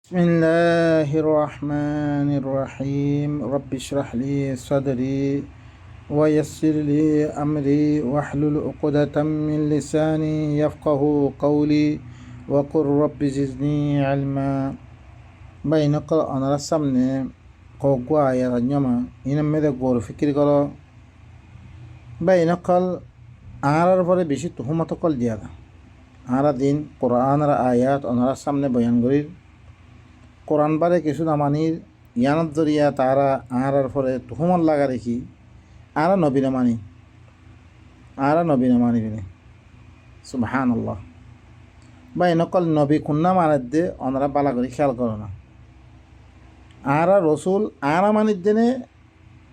بسم الله الرحمن الرحيم رب اشرح لي صدري ويسر لي أمري واحلل عقدة من لساني يفقه قولي وقل رب زدني علما بينك أنا رسمني قوقوا يا رنيما إن ماذا قول فكري قال بينك أنا رفض بشي تهمة قل ديالا أنا دين قرآن آيات أنا رسمني بيان قرير কোরআন বারে কিছু নামানির ইয়ানত জরিয়া তারা আহারার পরে তুহমত লাগা রেখি নবীনা মানি বিনে সুবহানাল্লাহ বা নকল নবী কুন্না মানের দে ওনারা বালা করে খেয়াল করো না আহারা রসুল আহারা মানির দিনে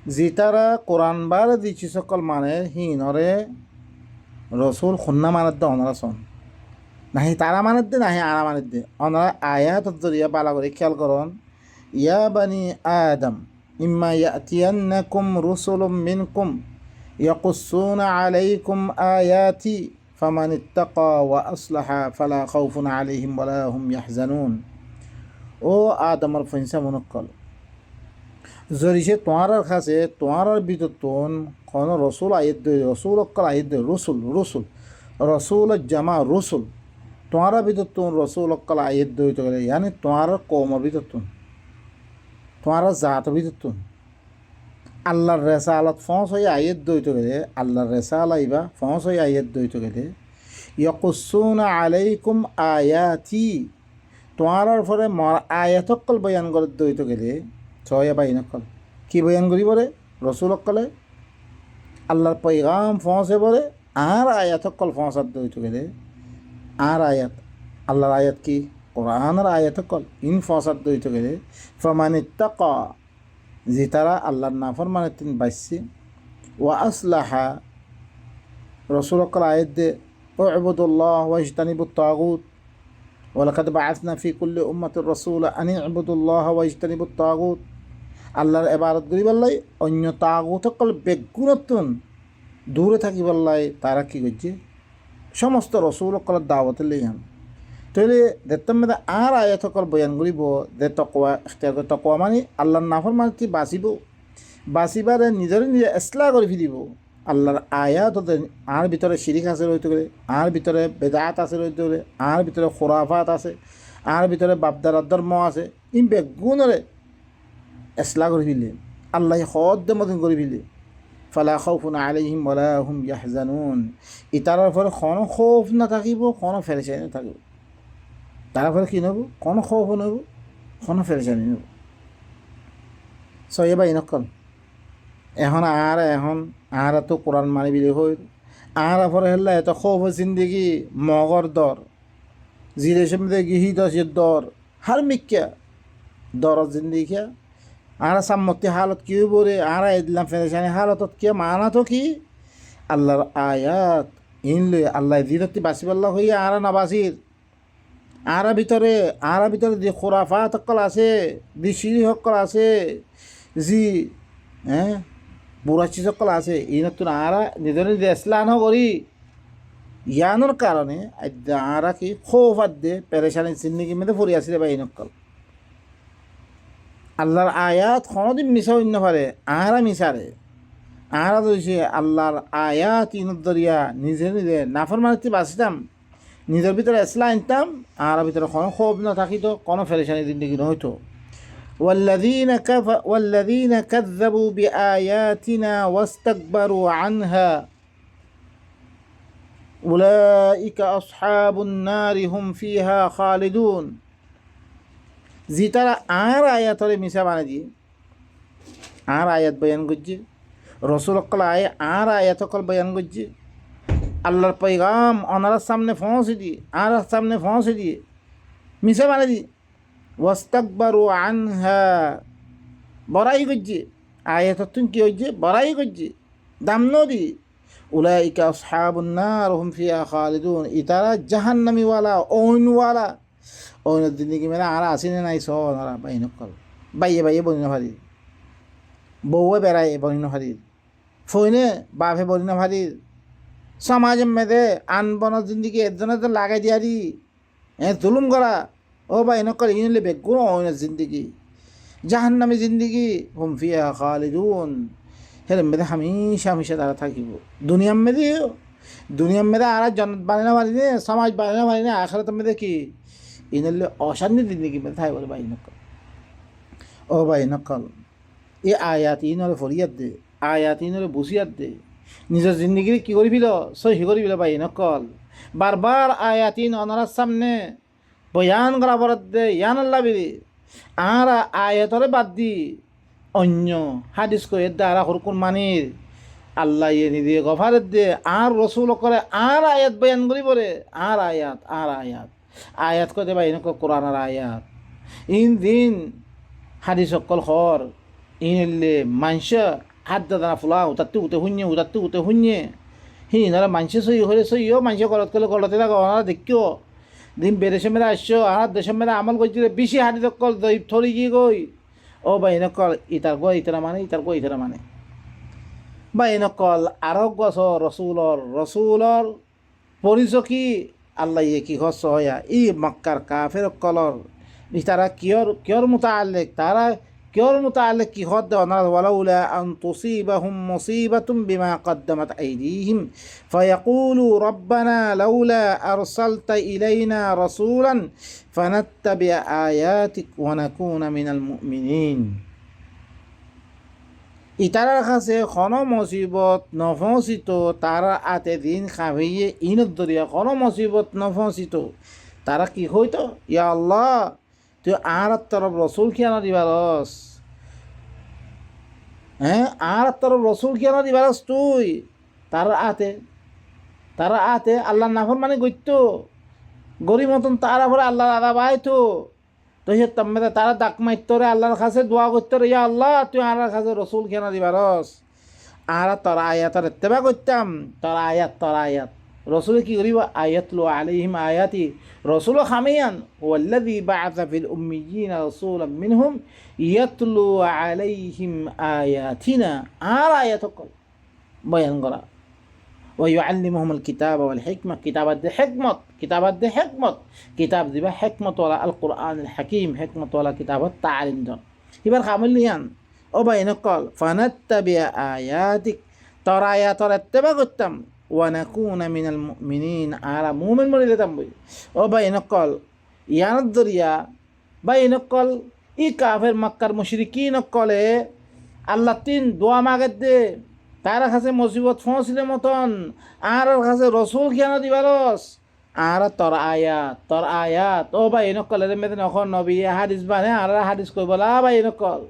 যে তারা কোরআন বারে দিচ্ছি সকল মানে হিনরে রসুল খুন্না মানের দে ওনারা শোন নাহি তারা মানের দে নাহি আরা মানের দে ওনারা আয়াত জরিয়া বালা করে খেয়াল করন ইয়া বানি আদম ইম্মা ইয়াতিয়ান্নাকুম রুসুলুম মিনকুম ইয়াকুসুনা আলাইকুম আয়াতি ফামান ইত্তাকা ওয়া আসলাহা ফালা খাউফুন আলাইহিম ওয়ালা হুম ইয়াহজানুন ও আদমর ফইনসা মনক্কল জরিসে তোমার কাছে তোমার বিততন কোন রসুল আয়াত দে রসুল অক্কল আয়াত দে রসুল জামা রসুল তোমারা ভিতর রসুল অক্কাল আয়ের দইতে গেলে ইয়ানি তোমার কৌমর ভিতর তোমারা জাত ভিতর আল্লাহর রেসা আলাত ফস হয়ে আয়ের দইতে গেলে আল্লাহর রেসা আলাইবা ফস হয়ে আয়ের দইতে গেলে ইয়াকুসুনা আলাইকুম আয়াতি তোমার ফলে মর আয়াত অক্কল বয়ান করে দইতে গেলে ছয় বাইন অক্কল কি বয়ান করি বলে রসুল অক্কলে আল্লাহর পৈগাম ফসে বলে আর আয়াত অক্কল ফসার দইতে গেলে আর আয়াত আল্লাহর আয়াত কি কোরআনের আয়াত কল ইন ফসাদ দইতে গেলে ফমানিত্তাকা যে তারা আল্লাহর নাফরমানের তিন বাইসি ওয়া আসলাহা রসুল অকল আয়াত দে উবুদুল্লাহ ওয়াজতানিবুত তাগুত ওয়ালাকাদ বাআসনা ফি কুল্লি উম্মাতির রাসূলা আন ইবুদুল্লাহ ওয়াজতানিবুত তাগুত আল্লাহর ইবাদত করিবাল্লাই অন্য তাগুত অকল বেগুনতুন দূরে থাকিবাল্লাই তারা কি করছে সমস্ত রসুল অকলের দাওয়াতে লইয়ান তাহলে দেখতাম মেয়েদা আর আয়াত অকল বয়ান করিব যে তকোয়া তকোয়া মানে আল্লাহর নাফর মানে কি বাঁচিবারে নিজরে নিজে এসলা করে ফিরিব আল্লাহর আয়াত আর ভিতরে শিরিক আছে রইতে গেলে আর ভিতরে বেদাত আছে রইতে গেলে আর ভিতরে খোরাফাত আছে আর ভিতরে বাপদার ধর্ম আছে ইন বেগুনরে এসলা করে ফিরলে আল্লাহ হদ মতন করে ফিরলে ফালা খাউফুন আলাইহিম ওয়ালা হুম ইয়াহজানুন ইতারার ফলে কোনো খৌফ না থাকিব কোনো ফেরেশানি না থাকিব তার ফলে কী নেব কোনো খৌফ নেব কোনো ফেরেশানি নেব সব এবার ইনকল এখন আর তো কোরআন মানি বিলি হই আর ফলে হেল্লা এত খৌফ জিন্দিগি মগর দর জিরে সময় গিহি দশের দর হার মিক্যা দর জিন্দিগি আর সাম্মতি হালত কি বলে আর দিলাম ফেরেশানি হালতত কি মানা তো কি আল্লাহর আয়াত ইনলে আল্লাহ দিদতি বাসিবাল্লাহ হইয়া আর না বাসির আর ভিতরে যে খোরাফাত সকল আছে দি সিঁড়ি সকল আছে জি বুড়াচি সকল আছে এই নতুন আরা নিজের নিজে ইসলাম করি ইয়ানোর কারণে আরা কি খৌফাত দে পেরেশানি চিন্নিকি মেয়েদে ফুরি আসিলে বা এই নকল আল্লাহর আয়াত কোনোদিন মিশা হইন পারে আহারা মিশারে আহারা ধরেছে আল্লাহর আয়াত ইনদরিয়া নিজে নিজে নাফরমানিতে বাঁচিতাম নিজের ভিতরে এসলা আনতাম আহারা ভিতরে কোনো ক্ষোভ না থাকিত কোনো ফেরেশানি জিন্দিগি নহইতো والذين كذبوا بآياتنا واستكبروا عنها أولئك أصحاب النار هم فيها خالدون জি তারা আর আয়াতরে মিশা বানা দিয়ে আর আয়াত বয়ান করছে রসুল অকল আর আয়াত অকল বয়ান করছে আল্লাহর পৈগাম ওনার সামনে পৌঁছে দিয়ে মিশা বানা দিয়ে ওয়াস্তাকবারু আনহা বড়াই করছে আয়াত তুমি কী হচ্ছে বড়াই করছে দাম নদী উলাইকা আসহাবুন নার হুম ফিহা খালিদুন ইতারা জাহান্নামীওয়ালা ওইনওয়ালা ওই জিন্দিগি মেলা আর আসিনে নাই সরা বাই নকল বাইয়ে বলিনা ভারির বউয়ে বেড়ায় বলিনা ভারির ফইনে বাপে বলিনা ভারির সমাজের মেয়েদে আনবন জিন্দিগি একজনের তো লাগাই দিয়ারি জুলুম করা ও ভাই নকল ইনলে বেগুন অন্য জিন্দগি জাহান্নামী জিন্দগি হুম ফিহা খালিদুন হের মেদে হামেশা হামেশা তারা থাকিব দুনিয়ার মেদে আর জন্নত বানানো পারি নে সমাজ বানানো পারি না আখেরাত মেদে কি ইনলে অশান্তি জিন্দগি মেদে থাই বলে ভাই নকল ও ভাই নকল এই আয়াত ইনরে ফরিয়াদ দে আয়াত ইনরে বুঝিয়াত দে নিজের জিন্দগির কি করি ফিল সহি করি ফিল ভাই নকল বারবার আয়াত ইন অনারার সামনে বয়ান করা বরাদ দে ইয়ান আল্লাহ বিরি আর আয়াতরে বাদ দি অন্য হাদিস কয়ে দ্বারা হরকুন মানির আল্লাহ ইয়ে নিদিয়ে গফারের দিয়ে আর রসুল করে আর আয়াত বয়ান করি বলে আর আয়াত করে দেবা এনেক কোরআনার আয়াত ইন দিন হাদিস অকল হর ইনলে মাংস হাত দাদা ফুলা উতাতে উতে শুনিয়ে হি নাহলে মাংস সই হলে সইও মাংস করত গেলে গলতে থাকো ওনারা দেখিও দিন বেদেশে মেয়েরা আসছো আর দেশের মেয়েরা আমল করছিল বেশি হাদিস অকল দই থরি গিয়ে গই ও বা এনেকল ইতার গো ইতারা মানে বা এনেকল আরো গছ রসুলর পৰিচয় কি আল্লাহ ইয়ে কি হস হয়া ই মক্কার কাফের কলর তারা কিয়র মুতাআল্লিক কি হদ ওনারা ওয়ালাউলা আন তুসিবাহুম মুসিবাতুম বিমা কদ্দামাত আইদিহিম ফায়াকুলু রব্বানা লাউলা আরসালতা ইলাইনা রাসূলান ফানাত্তাবিআ আয়াতিক ওয়া নাকুনা মিনাল মুমিনিন ইতারার কাছে কোনো মুসিবত নফসিত তারা আতে দিন খাবিয়ে ইনত দরিয়া কোনো মুসিবত নফসিত তারা কি হইতো ইয়া আল্লাহ তুই আর তরফ রসুল কিয়ানো দিবারস আর তরফ রসুল কিয়ানো দিবারস তুই তারা আতে আল্লাহ নাফর মানে গইত গরিব মতন তারা ভরে আল্লাহ আদা বাইতো তো সে তম্মেদা তারা ডাক মাইতরে আল্লাহর কাছে দোয়া করতে ইয়া আল্লাহ তুই আর কাছে রসুল কেনা দিবারস আর তোর আয়াতর এত্তেবা করতাম তোর আয়াত রসুল কি করিব আয়াতলু আলাইহিম আয়াতি রসুল খামিয়ান ওয়াল্লাযী বা'আসা ফিল উম্মিয়িনা রাসূলাম মিনহুম ইয়াতলু আলাইহিম আয়াতিনা আর আয়াত বয়ান করা ويعلمهم الكتاب والحكمة كتاب দিবা حكمة ولا القرآن الحكيم حكمة ولا كتاب التعليم دون يبقى خامل ليان أو بين قال فنتبع آياتك ترى آيات اتبع قدام ونكون من المؤمنين على مؤمن مريد تنبي أو بين قال يان الدريا بين قال كافر مكة المشركين قال الله تين دعاء ما قد তারা কাছে মুসিবত পৌঁছলে মতন আর কাছে রসুল কেন দিবারস আর তোর আয়াত ও ভাই নকলের মেদিন এখন নবী হাদিস বানে আর হাদিস কই বলা ভাই নকল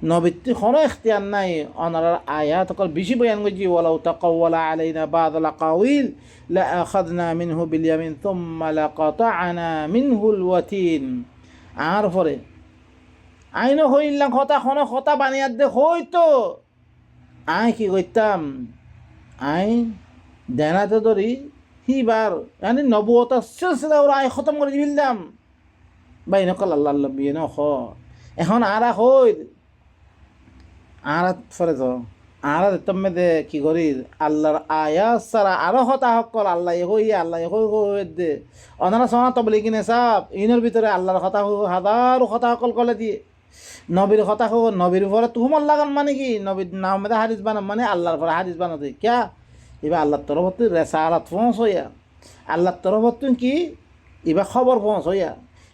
নবীতি কোনো ইখতিয়ার নাই অনার আয়াত অকল বেশি বয়ান করছি ওয়ালাউ তাকাওয়ালা আলাইনা বাদাল আকাউইল লা আখাযনা মিনহু বিল ইয়ামিন থুম্মা লাকাতা'না মিনহুল ওয়াতিন আর পরে আইনো হইলা কথা বানিয়াত দে হইতো আই কি করতাম আই দেনাতে ধরি হিবার মানে নবুয়তা সিলসিলা ওরা আই খতম করে দিলাম ভাই নকল আল্লাহ বিয়ে নখ এখন হই আর ফরে তো আর তুমি দে কি করি আল্লাহর আয়াত সারা আরো হতা হকল আল্লাহ হই দে অনারা সোনা তো বলি কিনে সাপ ইনের ভিতরে আল্লাহর কথা হাজারো কথা হকল কলে দিয়ে নবীর কথা খবর নবীর উপরে তুহমত লাগান মানে কি নবীর নাম হাদিস বানাম মানে আল্লাহর পরে হাদিস বানাতে ক্যা এবার আল্লাহর তরফ রেসারাত পৌঁছ হইয়া আল্লাহর তরফ কি এবার খবর পৌঁছ হইয়া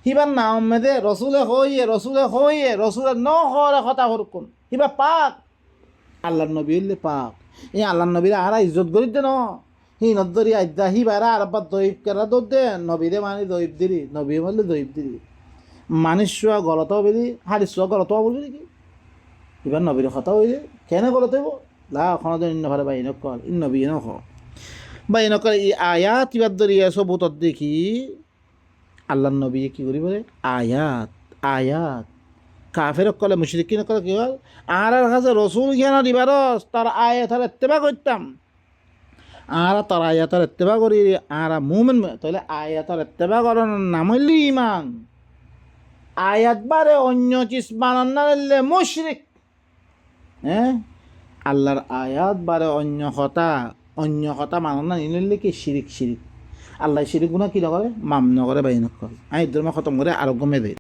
হিবার নাম মেদে রসুলে রসুলের ন হরে কথা হরকুন হিবা পাক আল্লাহর নবী হইলে পাক এই আল্লাহর নবীরা আর ইজ্জত করি দে ন হি নদরি আইদা হিবারা আর আব্বা দইব কেরা দোদ দে নবীরে মানে দইব দিলি নবী বললে দইব দিলি মানুষ গলত বলি হাদিস গলত বলবি নাকি এবার নবীর কথা হইলে কেন গলত হইব লা কোনো দিন ইন্ন ভারে বাই নকল ইন নবী নখ বাই নকল এই আয়াত ইবার দরিয়া সবুত দেখি আল্লাহ নবী কি করি বলে আয়াত কাফের কলে মুশরিকিন কলে কি হল আর কাছে রসুল কেন দিবারস তার আয়াতের ইত্তেবা করতাম আর তার আয়াতের ইত্তেবা করি আর মুমিন তাহলে আয়াতের ইত্তেবা করার নাম হইল ইমান আয়াত বারে অন্য চিজ বানান না মুশরিক আল্লাহর আয়াত বারে অন্য কথা মানান না নিলে কি শিরিক আল্লাহ শিরিক গুণা কী নকরে মাম নকরে বাই নকল আই ধর্ম খতম করে আরোগ্য মেদে